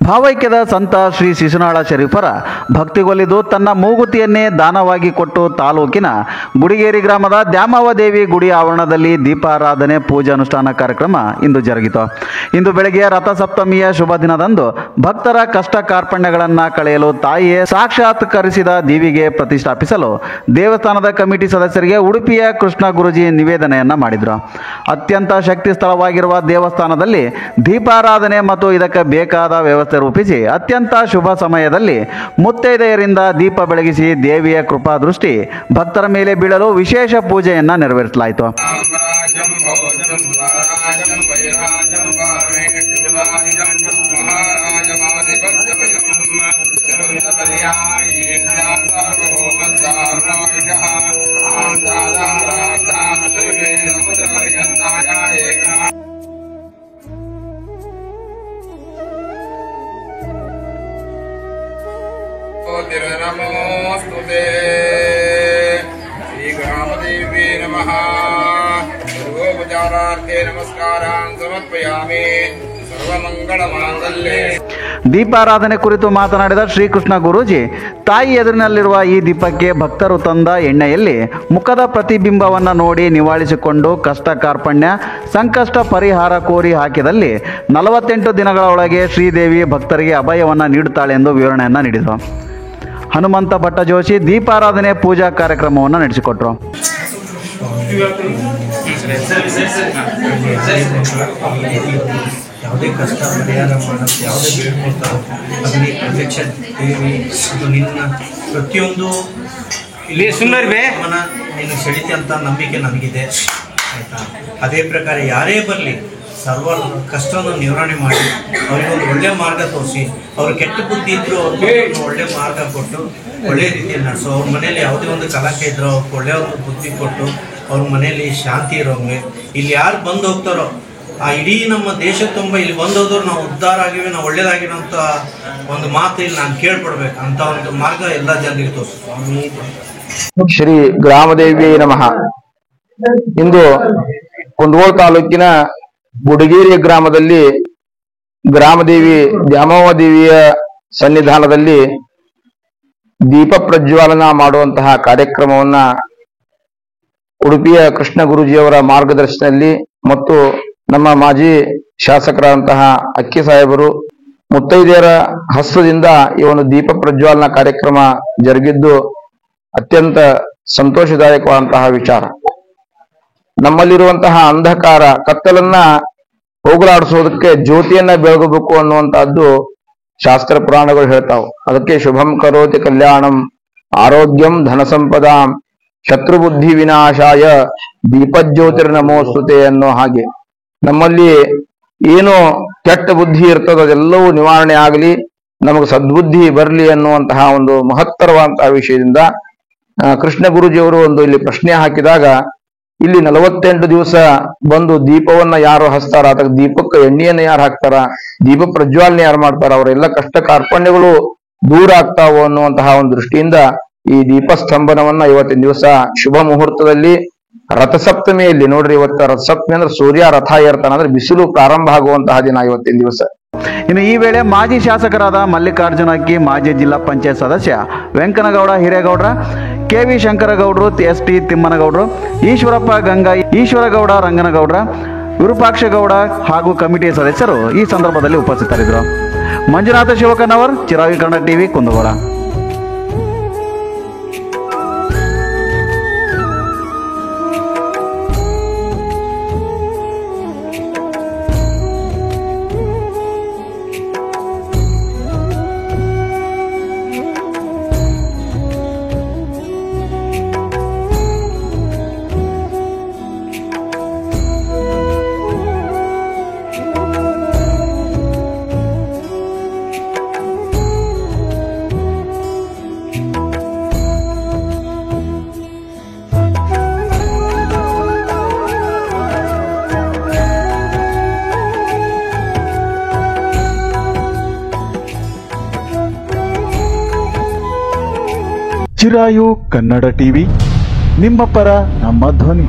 ಭಾವೈಕ್ಯದ ಸಂತ ಶ್ರೀ ಶಿಶುನಾಳ ಶರೀಫರ ಭಕ್ತಿಗೊಲಿದು ತನ್ನ ಮೂಗುತಿಯನ್ನೇ ದಾನವಾಗಿ ಕೊಟ್ಟು ತಾಲೂಕಿನ ಗುಡಿಗೇರಿ ಗ್ರಾಮದ ದ್ಯಾಮವ್ವದೇವಿ ಗುಡಿ ಆವರಣದಲ್ಲಿ ದೀಪಾರಾಧನೆ ಪೂಜಾ ಅನುಷ್ಠಾನ ಕಾರ್ಯಕ್ರಮ ಇಂದು ಜರುಗಿತು. ಇಂದು ಬೆಳಗ್ಗೆ ರಥಸಪ್ತಮಿಯ ಶುಭ ದಿನದಂದು ಭಕ್ತರ ಕಷ್ಟ ಕಾರ್ಪಣ್ಯಗಳನ್ನು ಕಳೆಯಲು ತಾಯಿಯೇ ಸಾಕ್ಷಾತ್ಕರಿಸಿದ ದೇವಿಗೆ ಪ್ರತಿಷ್ಠಾಪಿಸಲು ದೇವಸ್ಥಾನದ ಕಮಿಟಿ ಸದಸ್ಯರಿಗೆ ಉಡುಪಿಯ ಕೃಷ್ಣ ಗುರೂಜಿ ನಿವೇದನೆಯನ್ನ ಮಾಡಿದರು. ಅತ್ಯಂತ ಶಕ್ತಿ ಸ್ಥಳವಾಗಿರುವ ದೇವಸ್ಥಾನದಲ್ಲಿ ದೀಪಾರಾಧನೆ ಮತ್ತು ಇದಕ್ಕೆ ಬೇಕಾದ ವ್ಯವಸ್ಥೆ ರೂಪಿಸಿ ಅತ್ಯಂತ ಶುಭ ಸಮಯದಲ್ಲಿ ಮುತ್ತೈದೆಯರಿಂದ ದೀಪ ಬೆಳಗಿಸಿ ದೇವಿಯ ಕೃಪಾ ದೃಷ್ಟಿ ಭಕ್ತರ ಮೇಲೆ ಬೀಳಲು ವಿಶೇಷ ಪೂಜೆಯನ್ನ ನೆರವೇರಿಸಲಾಯಿತು. नमोस्तुते श्री ग्रामदेवी नमः। सर्वोपचारार्थे नमस्कारान् समर्पयामि। सर्वमंगलमांगल्ये। ದೀಪಾರಾಧನೆ ಕುರಿತು ಮಾತನಾಡಿದ ಶ್ರೀಕೃಷ್ಣ ಗುರೂಜಿ, ತಾಯಿ ಎದುರಿನಲ್ಲಿರುವ ಈ ದೀಪಕ್ಕೆ ಭಕ್ತರು ತಂದ ಎಣ್ಣೆಯಲ್ಲಿ ಮುಖದ ಪ್ರತಿಬಿಂಬವನ್ನು ನೋಡಿ ನಿವಾಳಿಸಿಕೊಂಡು ಕಷ್ಟ ಕಾರ್ಪಣ್ಯ ಸಂಕಷ್ಟ ಪರಿಹಾರ ಕೋರಿ ಹಾಕಿದಲ್ಲಿ 48 ದಿನಗಳ ಒಳಗೆ ಶ್ರೀದೇವಿ ಭಕ್ತರಿಗೆ ಅಭಯವನ್ನು ನೀಡುತ್ತಾಳೆ ಎಂದು ವಿವರಣೆಯನ್ನು ನೀಡಿದರು. ಹನುಮಂತ ಭಟ್ಟ ಜೋಶಿ ದೀಪಾರಾಧನೆ ಪೂಜಾ ಕಾರ್ಯಕ್ರಮವನ್ನು ನಡೆಸಿಕೊಟ್ರು. ಯಾವುದೇ ಕಷ್ಟ ಪರಿಹಾರ ಮಾಡೋದು, ಯಾವುದೇ ಬೇಡ್ಕೊಳ್ತಾರೋ ಅದರಲ್ಲಿ ಪ್ರತ್ಯಕ್ಷ ದೇವಿ ಅದು ನಿನ್ನ ಪ್ರತಿಯೊಂದು ಇಲ್ಲಿ ಮನ ನೀನು ಸೆಳಿತೆ ಅಂತ ನಂಬಿಕೆ ನನಗಿದೆ, ಆಯಿತಾ. ಅದೇ ಪ್ರಕಾರ ಯಾರೇ ಬರಲಿ ಸರ್ವ ಕಷ್ಟವನ್ನು ನಿವಾರಣೆ ಮಾಡಿ ಅವರಿಗೊಂದು ಒಳ್ಳೆಯ ಮಾರ್ಗ ತೋರಿಸಿ, ಅವ್ರು ಕೆಟ್ಟ ಬುದ್ಧಿ ಇದ್ದರೂ ಅವ್ರಿಗೆ ಒಳ್ಳೆ ಮಾರ್ಗ ಕೊಟ್ಟು ಒಳ್ಳೆಯ ರೀತಿಯಲ್ಲಿ ನಡೆಸೋ, ಅವ್ರ ಮನೇಲಿ ಯಾವುದೇ ಒಂದು ಕಲಕೆ ಇದ್ರೋ ಅವ್ರಿಗೆ ಒಳ್ಳೆಯ ಒಂದು ಬುದ್ಧಿ ಕೊಟ್ಟು ಅವ್ರ ಮನೆಯಲ್ಲಿ ಶಾಂತಿ ಇರೋಂಗೆ, ಇಲ್ಲಿ ಯಾರು ಬಂದು ಹೋಗ್ತಾರೋ ಆ ಇಡೀ ನಮ್ಮ ದೇಶ ತುಂಬ ಇಲ್ಲಿ ಬಂದೋದ್ರು ನಾವು ಉದ್ಧಾರ ಆಗಿವೆ, ನಾವು ಒಳ್ಳೇದಾಗಿರೋಂಥ ಒಂದು ಮಾತು ಇಲ್ಲಿ ನಾನು ಕೇಳ್ಪಡ್ಬೇಕು ಅಂತ ಒಂದು ಮಾರ್ಗ ಎಲ್ಲ ಜನರಿಗೆ ತೋರಿಸ್ತು. ಶ್ರೀ ಗ್ರಾಮದೇವಿ ನಮಃ. ಇಂದು ಕುಂದಗೋಳ ತಾಲೂಕಿನ ಗುಡಿಗೇರಿ ಗ್ರಾಮದಲ್ಲಿ ಗ್ರಾಮದೇವಿ ದ್ಯಾಮವ್ವದೇವಿಯ ಸನ್ನಿಧಾನದಲ್ಲಿ ದೀಪ ಪ್ರಜ್ವಾಲನ ಮಾಡುವಂತಹ ಕಾರ್ಯಕ್ರಮವನ್ನ ಉಡುಪಿಯ ಕೃಷ್ಣ ಗುರೂಜಿಯವರ ಮಾರ್ಗದರ್ಶನದಲ್ಲಿ ಮತ್ತು ನಮ್ಮ ಮಾಜಿ ಶಾಸಕರಾದಂತಹ ಅಕ್ಕಿ ಸಾಹೇಬರು ಮುತ್ತೈದೆಯರ ಹಸ್ತದಿಂದ ಈ ಒಂದು ದೀಪ ಪ್ರಜ್ವಾಲನ ಕಾರ್ಯಕ್ರಮ ಜರುಗಿದ್ದು ಅತ್ಯಂತ ಸಂತೋಷದಾಯಕವಾದಂತಹ ವಿಚಾರ. ನಮ್ಮಲ್ಲಿರುವಂತಹ ಅಂಧಕಾರ ಕತ್ತಲನ್ನ ಹೋಗಲಾಡಿಸೋದಕ್ಕೆ ಜ್ಯೋತಿಯನ್ನ ಬೆಳಗಬೇಕು ಅನ್ನುವಂತಹದ್ದು ಶಾಸ್ತ್ರ ಪುರಾಣಗಳು ಹೇಳ್ತಾವು. ಅದಕ್ಕೆ ಶುಭಂ ಕರೋತಿ ಕಲ್ಯಾಣಂ ಆರೋಗ್ಯಂ ಧನ ಸಂಪದಾಂ ಶತ್ರುಬುದ್ಧಿ ವಿನಾಶಾಯ ದೀಪಜ್ಯೋತಿರ್ ನಮೋಸ್ತುತೆ ಅನ್ನೋ ಹಾಗೆ ನಮ್ಮಲ್ಲಿ ಏನು ಕೆಟ್ಟ ಬುದ್ಧಿ ಇರ್ತದೋ ಅದೆಲ್ಲವೂ ನಿವಾರಣೆ ಆಗಲಿ, ನಮಗೆ ಸದ್ಬುದ್ಧಿ ಬರಲಿ ಅನ್ನುವಂತಹ ಒಂದು ಮಹತ್ತರವಾದಂತಹ ವಿಷಯದಿಂದ ಕೃಷ್ಣ ಗುರೂಜಿಯವರು ಒಂದು ಇಲ್ಲಿ ಪ್ರಶ್ನೆ ಹಾಕಿದಾಗ, ಇಲ್ಲಿ 48 ದಿವಸ ಬಂದು ದೀಪವನ್ನ ಯಾರು ಹಚ್ತಾರ, ಅದಕ್ಕೆ ದೀಪಕ್ಕೆ ಎಣ್ಣೆಯನ್ನ ಯಾರು ಹಾಕ್ತಾರ, ದೀಪ ಪ್ರಜ್ವಾಲನೆ ಯಾರು ಮಾಡ್ತಾರ, ಅವರೆಲ್ಲ ಕಷ್ಟ ಕಾರ್ಪಣ್ಯಗಳು ದೂರ ಆಗ್ತಾವು ಅನ್ನುವಂತಹ ಒಂದು ದೃಷ್ಟಿಯಿಂದ ಈ ದೀಪಸ್ತಂಭನವನ್ನ ಇವತ್ತಿನ ದಿವಸ ಶುಭ ಮುಹೂರ್ತದಲ್ಲಿ ರಥಸಪ್ತಮಿಯಲ್ಲಿ ನೋಡ್ರಿ, ಇವತ್ತು ರಥಸಪ್ತಮಿ ಅಂದ್ರೆ ಸೂರ್ಯ ರಥ ಏರ್ತಾನ ಅಂದ್ರೆ ಬಿಸಿಲು ಪ್ರಾರಂಭ ಆಗುವಂತಹ ದಿನ ಇವತ್ತಿನ ದಿವಸ. ಇನ್ನು ಈ ವೇಳೆ ಮಾಜಿ ಶಾಸಕರಾದ ಮಲ್ಲಿಕಾರ್ಜುನ ಅಕ್ಕಿ, ಮಾಜಿ ಜಿಲ್ಲಾ ಪಂಚಾಯತ್ ಸದಸ್ಯ ವೆಂಕನಗೌಡ ಹಿರೇಗೌಡ್ರ, ಕೆವಿ ಶಂಕರಗೌಡರು, ಎಸ್ ಟಿ ತಿಮ್ಮನಗೌಡರು, ಈಶ್ವರಪ್ಪ ಗಂಗಾ, ಈಶ್ವರಗೌಡ ರಂಗನಗೌಡ್ರ, ವಿರೂಪಾಕ್ಷಗೌಡ ಹಾಗೂ ಕಮಿಟಿ ಸದಸ್ಯರು ಈ ಸಂದರ್ಭದಲ್ಲಿ ಉಪಸ್ಥಿತರಿದ್ದರು. ಮಂಜುನಾಥ ಶಿವಕನವರ್, ಚಿರಾಗಿ ಕನ್ನಡ ಟಿವಿ, ಕುಂದಗೋಳ. ಚಿರಾಯು ಕನ್ನಡ ಟಿವಿ, ನಿಮ್ಮ ಪರ ನಮ್ಮ ಧ್ವನಿ.